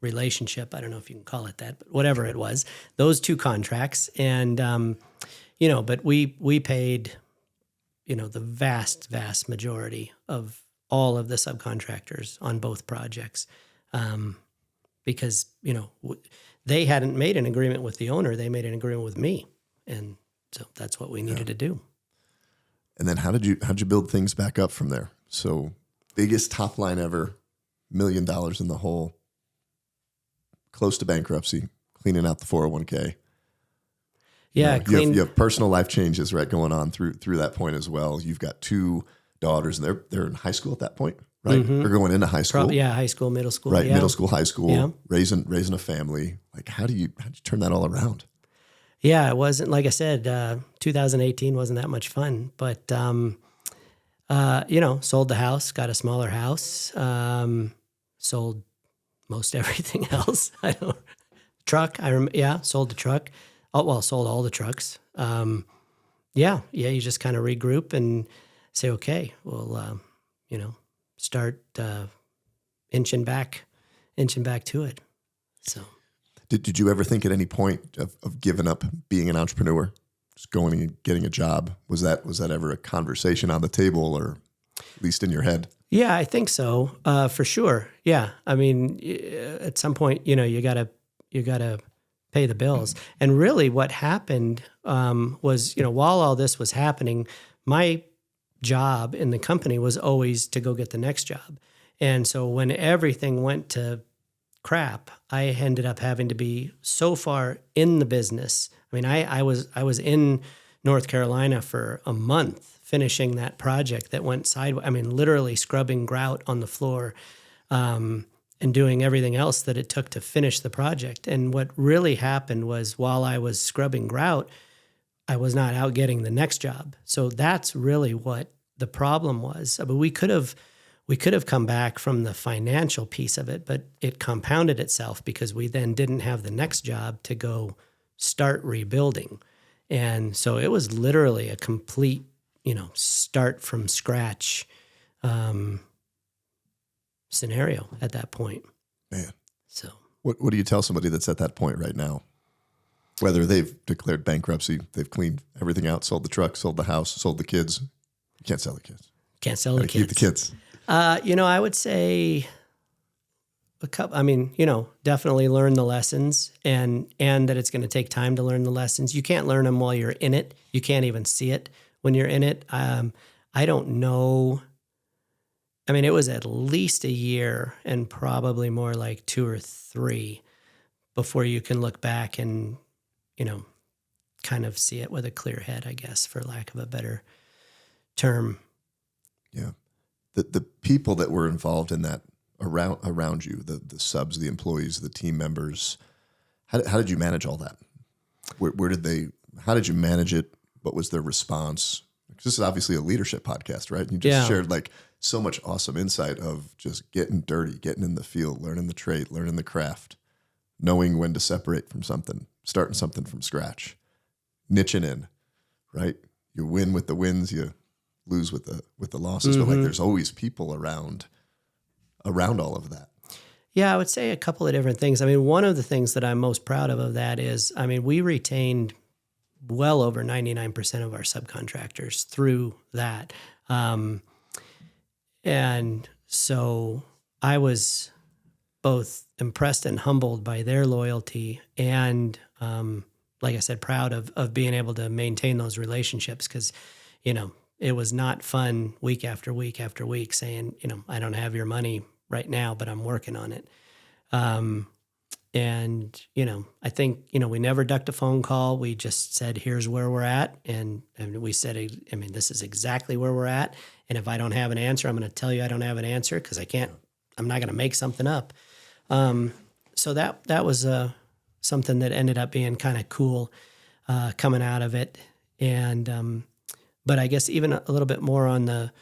relationship. I don't know if you can call it that, but whatever it was, those 2 contracts. And, but we paid, the vast majority of all of the subcontractors on both projects. Because, they hadn't made an agreement with the owner. They made an agreement with me. And so that's what we needed to do. And then how'd you build things back up from there? So biggest top line ever, $1 million in the hole, close to bankruptcy, cleaning out the 401k. Yeah, you have personal life changes, right, going on through that point as well. You've got 2 daughters, and they're in high school at that point, right? Mm-hmm. They're going into high school. High school, middle school. Right, yeah. middle school, high school, Yeah. raising a family. Like, how'd you turn that all around? Yeah, it wasn't, like I said, 2018 wasn't that much fun, but, sold the house, got a smaller house, sold most everything else. Truck. Sold the truck. Sold all the trucks. You just kind of regroup and say, okay, we'll, start inching back to it. So, Did you ever think at any point of giving up being an entrepreneur, just going and getting a job? Was that ever a conversation on the table, or at least in your head? Yeah, I think so, for sure. Yeah, I mean, at some point, you gotta pay the bills. And really, what happened was, while all this was happening, my job in the company was always to go get the next job. And so when everything went to crap, I ended up having to be so far in the business. I mean, I was in North Carolina for a month finishing that project that went sideways. I mean, literally scrubbing grout on the floor and doing everything else that it took to finish the project. And what really happened was, while I was scrubbing grout, I was not out getting the next job. So that's really what the problem was. But we could have come back from the financial piece of it, but it compounded itself because we then didn't have the next job to go start rebuilding. And so it was literally a complete, start from scratch scenario at that point. Man. So what do you tell somebody that's at that point right now? Whether they've declared bankruptcy, they've cleaned everything out, sold the truck, sold the house, sold the kids. You can't sell the kids. Can't sell the kids. Keep the kids. I would say a couple. I mean, definitely learn the lessons, and that it's going to take time to learn the lessons. You can't learn them while you're in it. You can't even see it when you're in it. I don't know. I mean, it was at least a year, and probably more like 2 or 3 before you can look back and, kind of see it with a clear head, I guess, for lack of a better term. Yeah. The people that were involved in that around you, the subs, the employees, the team members, how did you manage all that? How did you manage it? What was their response? Because this is obviously a leadership podcast, right? And you just shared like so much awesome insight of just getting dirty, getting in the field, learning the trade, learning the craft, knowing when to separate from something, starting something from scratch, niching in, right? You win with the wins, you lose with the losses, but like there's always people around all of that. Yeah, I would say a couple of different things. I mean, one of the things that I'm most proud of that is, I mean, we retained well over 99% of our subcontractors through that. And so I was both impressed and humbled by their loyalty, and like I said, proud of being able to maintain those relationships, because, it was not fun week after week after week saying, I don't have your money right now, but I'm working on it. And, I think, we never ducked a phone call. We just said, here's where we're at. And we said, this is exactly where we're at. And if I don't have an answer, I'm going to tell you I don't have an answer, because I'm not going to make something up. So that was something that ended up being kind of cool coming out of it. And, but I guess even a little bit more on the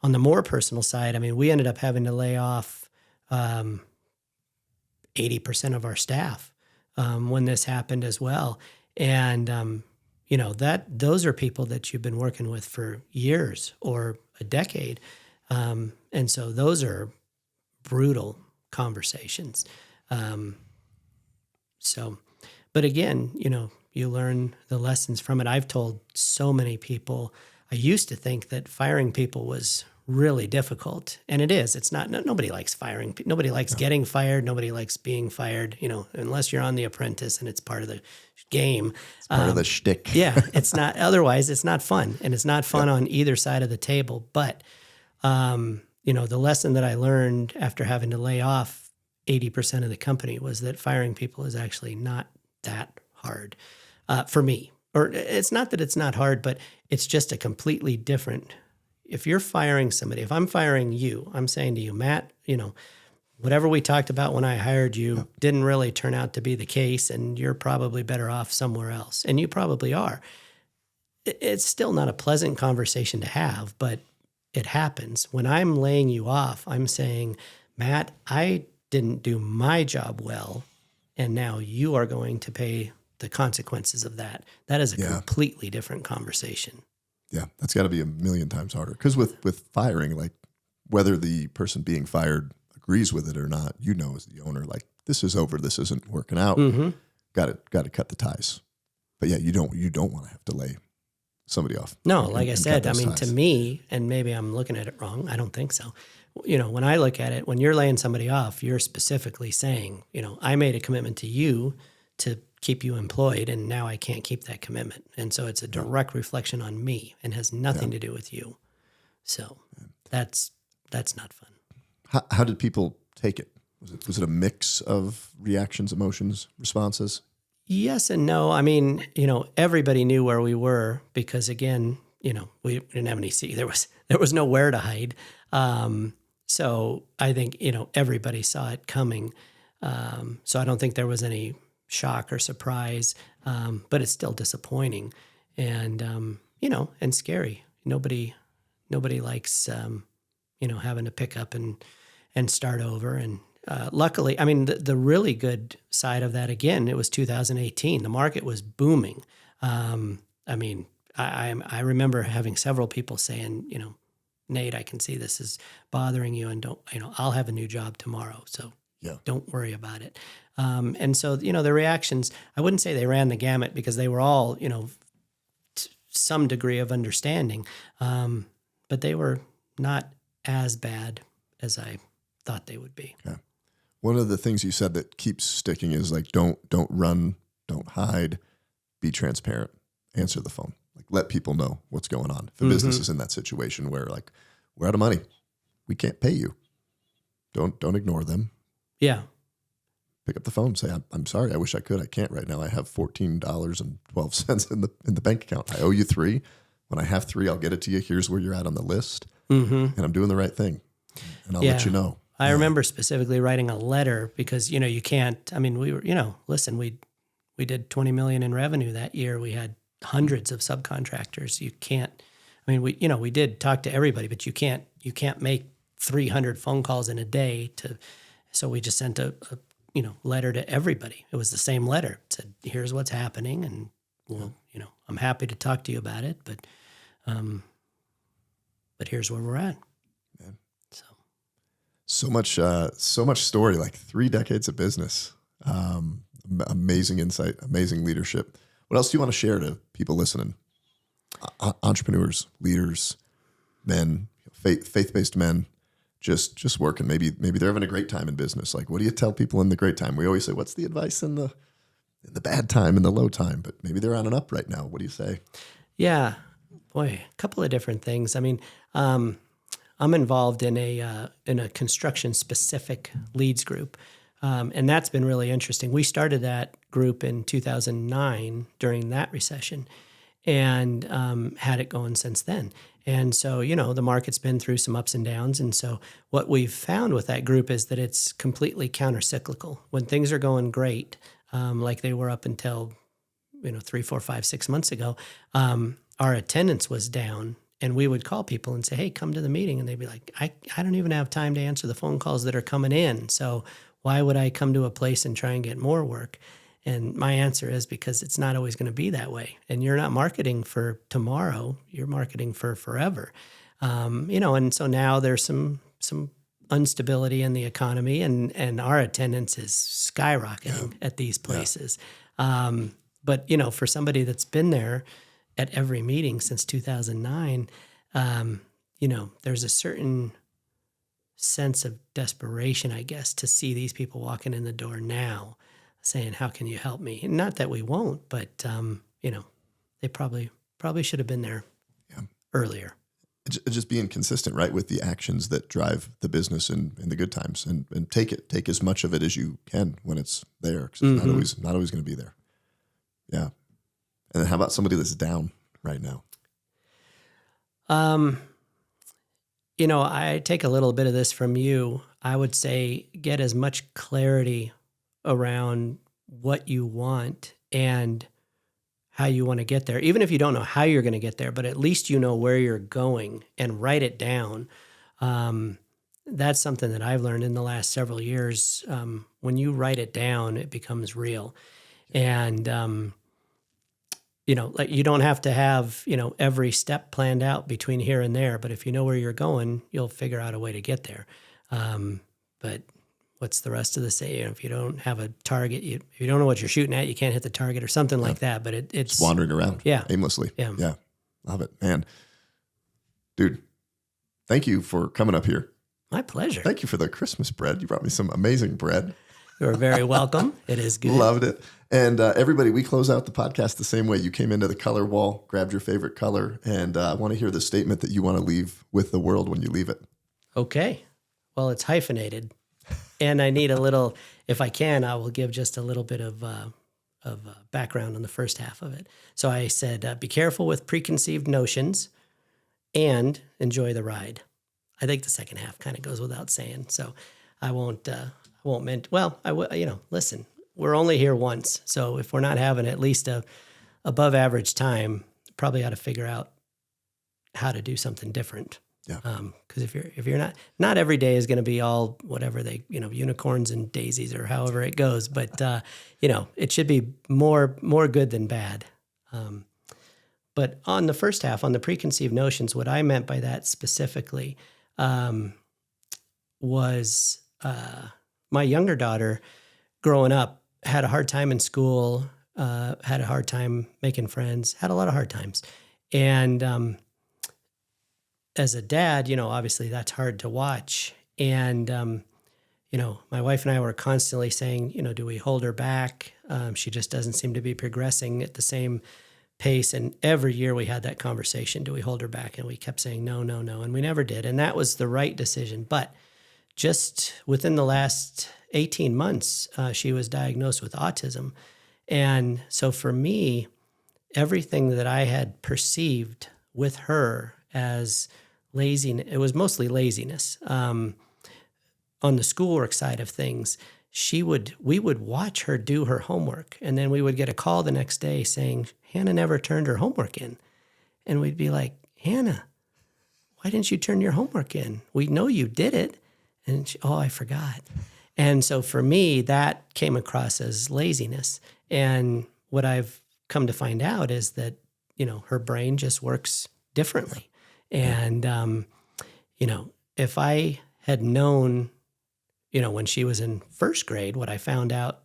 more personal side, I mean, we ended up having to lay off 80% of our staff when this happened as well. And, those are people that you've been working with for years or a decade. And so those are brutal conversations. But again, you learn the lessons from it. I've told so many people, I used to think that firing people was really difficult, and it is. It's not. Nobody likes firing. Nobody likes getting fired. Nobody likes being fired. Unless you're on The Apprentice and it's part of the game. It's part of the shtick. Yeah, it's not. Otherwise, it's not fun, and it's not fun on either side of the table. But the lesson that I learned after having to lay off 80% of the company was that firing people is actually not that hard for me. Or it's not that it's not hard, but it's just a completely different. If you're firing somebody, if I'm firing you, I'm saying to you, Matt, whatever we talked about when I hired you didn't really turn out to be the case, and you're probably better off somewhere else. And you probably are. It's still not a pleasant conversation to have, but it happens. When I'm laying you off, I'm saying, Matt, I didn't do my job well, and now you are going to pay the consequences of that. That is a completely different conversation. Yeah, that's got to be a million times harder. Because with firing, like whether the person being fired agrees with it or not, you know, as the owner, like, this is over. This isn't working out. Got to cut the ties. But yeah, you don't want to have to lay somebody off. No, like I said, I mean, to me, and maybe I'm looking at it wrong, I don't think so. You know, when I look at it, when you're laying somebody off, you're specifically saying, you know, I made a commitment to you to keep you employed, and now I can't keep that commitment. And so it's a direct reflection on me and has nothing to do with you. So that's not fun. How did people take it? Was it a mix of reactions, emotions, responses? Yes and no. I mean, you know, everybody knew where we were because, again, you know, we didn't have any there was nowhere to hide. So I think, you know, everybody saw it coming. So I don't think there was any shock or surprise, but it's still disappointing and, you know, and scary. Nobody likes, you know, having to pick up and start over. And luckily, I mean, the really good side of that, again, it was 2018. The market was booming. I mean, I remember having several people saying, you know, Nate, I can see this is bothering you, and I'll have a new job tomorrow, so don't worry about it. And so, you know, the reactions, I wouldn't say they ran the gamut because they were all, you know, some degree of understanding, but they were not as bad as I thought they would be. Yeah. One of the things you said that keeps sticking is like, don't run, don't hide, be transparent, answer the phone. Like, let people know what's going on. If a business is in that situation where, like, we're out of money, we can't pay you, don't ignore them. Yeah. Pick up the phone and say, I'm sorry, I wish I could. I can't right now. I have $14.12 in the bank account. I owe you $3. When I have $3, I'll get it to you. Here's where you're at on the list. And I'm doing the right thing. And I'll let you know. I remember specifically writing a letter because, you know, you can't, I mean, we were, you know, listen, we did 20 million in revenue that year. We had hundreds of subcontractors. You can't, I mean, we did talk to everybody, but you can't make 300 phone calls in a day so we just sent a you know, letter to everybody. It was the same letter. It said, here's what's happening. And well, you know, I'm happy to talk to you about it, but here's where we're at. Man. So much story, like 3 decades of business. Amazing insight, amazing leadership. What else do you want to share to people listening? Entrepreneurs, leaders, men, faith-based men, just working. Maybe they're having a great time in business. Like, what do you tell people in the great time? We always say, what's the advice in the bad time, in the low time? But maybe they're on an up right now. What do you say? Yeah, boy, a couple of different things. I mean, I'm involved in a construction specific leads group. And that's been really interesting. We started that group in 2009 during that recession and had it going since then. And so, you know, the market's been through some ups and downs. And so what we've found with that group is that it's completely countercyclical. When things are going great, like they were up until, you know, 3, 4, 5, 6 months ago, our attendance was down. And we would call people and say, hey, come to the meeting. And they'd be like, I don't even have time to answer the phone calls that are coming in. So why would I come to a place and try and get more work? And my answer is because it's not always going to be that way. And you're not marketing for tomorrow. You're marketing for forever. You know, and so now there's some instability in the economy and our attendance is skyrocketing at these places. But, you know, for somebody that's been there at every meeting since 2009, you know, there's a certain sense of desperation, I guess, to see these people walking in the door now saying, how can you help me? And not that we won't, but, you know, they probably should have been there earlier. Just being consistent, right, with the actions that drive the business in the good times and take as much of it as you can when it's there. 'Cause it's not always going to be there. Yeah. And then how about somebody that's down right now? You know, I take a little bit of this from you. I would say get as much clarity around what you want and how you want to get there. Even if you don't know how you're going to get there, but at least you know where you're going and write it down. That's something that I've learned in the last several years. When you write it down, it becomes real. And, you know, like you don't have to have, you know, every step planned out between here and there, but if you know where you're going, you'll figure out a way to get there. but what's the rest of the say? If you don't have a target, if you don't know what you're shooting at, you can't hit the target or something like that. But it's just wandering around aimlessly. Yeah. Love it, man. Dude, thank you for coming up here. My pleasure. Thank you for the Christmas bread. You brought me some amazing bread. You're very welcome. It is good. Loved it. And everybody, we close out the podcast the same way. You came into the color wall, grabbed your favorite color, and I want to hear the statement that you want to leave with the world when you leave it. Okay. Well, it's hyphenated, and I need a little, if I can, I will give just a little bit of background on the first half of it. So I said, be careful with preconceived notions and enjoy the ride. I think the second half kind of goes without saying. So I won't listen, we're only here once. So if we're not having at least a above average time, probably ought to figure out how to do something different. Yeah. Because if you're not every day is going to be all whatever unicorns and daisies or however it goes, but it should be more good than bad. But on the first half, on the preconceived notions, what I meant by that specifically was my younger daughter growing up had a hard time in school, had a hard time making friends, had a lot of hard times. And as a dad, obviously that's hard to watch. And, my wife and I were constantly saying, do we hold her back? She just doesn't seem to be progressing at the same pace. And every year we had that conversation, do we hold her back? And we kept saying, no. And we never did. And that was the right decision. But just within the last 18 months, she was diagnosed with autism. And so for me, everything that I had perceived with her as laziness, it was mostly laziness. On the schoolwork side of things, we would watch her do her homework, and then we would get a call the next day saying, Hannah never turned her homework in. And we'd be like, Hannah, why didn't you turn your homework in? We know you did it. And I forgot. And so for me, that came across as laziness. And what I've come to find out is that, her brain just works differently. And, if I had known, when she was in first grade, what I found out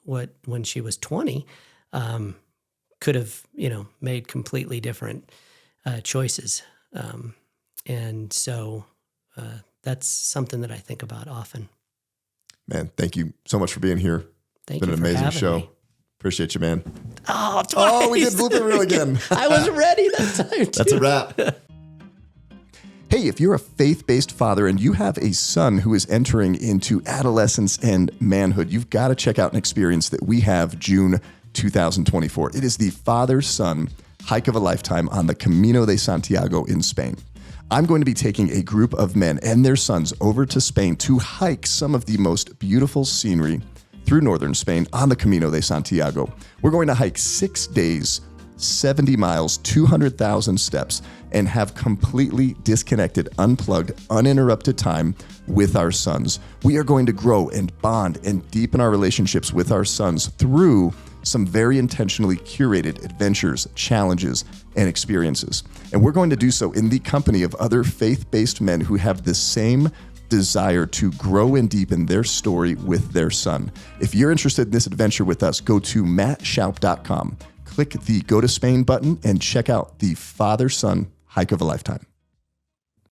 when she was 20, could have, made completely different choices. And so that's something that I think about often. Man, thank you so much for being here. Thank you. It's been an amazing show. Me. Appreciate you, man. Oh, twice. Oh, we did blooper reel again. I was ready that time, too. That's a wrap. Hey, if you're a faith-based father and you have a son who is entering into adolescence and manhood, you've got to check out an experience that we have June 2024. It is the Father-Son Hike of a Lifetime on the Camino de Santiago in Spain. I'm going to be taking a group of men and their sons over to Spain to hike some of the most beautiful scenery through northern Spain on the Camino de Santiago. We're going to hike 6 days, 70 miles, 200,000 steps, and have completely disconnected, unplugged, uninterrupted time with our sons. We are going to grow and bond and deepen our relationships with our sons through some very intentionally curated adventures, challenges, and experiences. And we're going to do so in the company of other faith-based men who have the same desire to grow and deepen their story with their son. If you're interested in this adventure with us, go to mattshoup.com, click the Go to Spain button, and check out the Father-Son Hike of a Lifetime.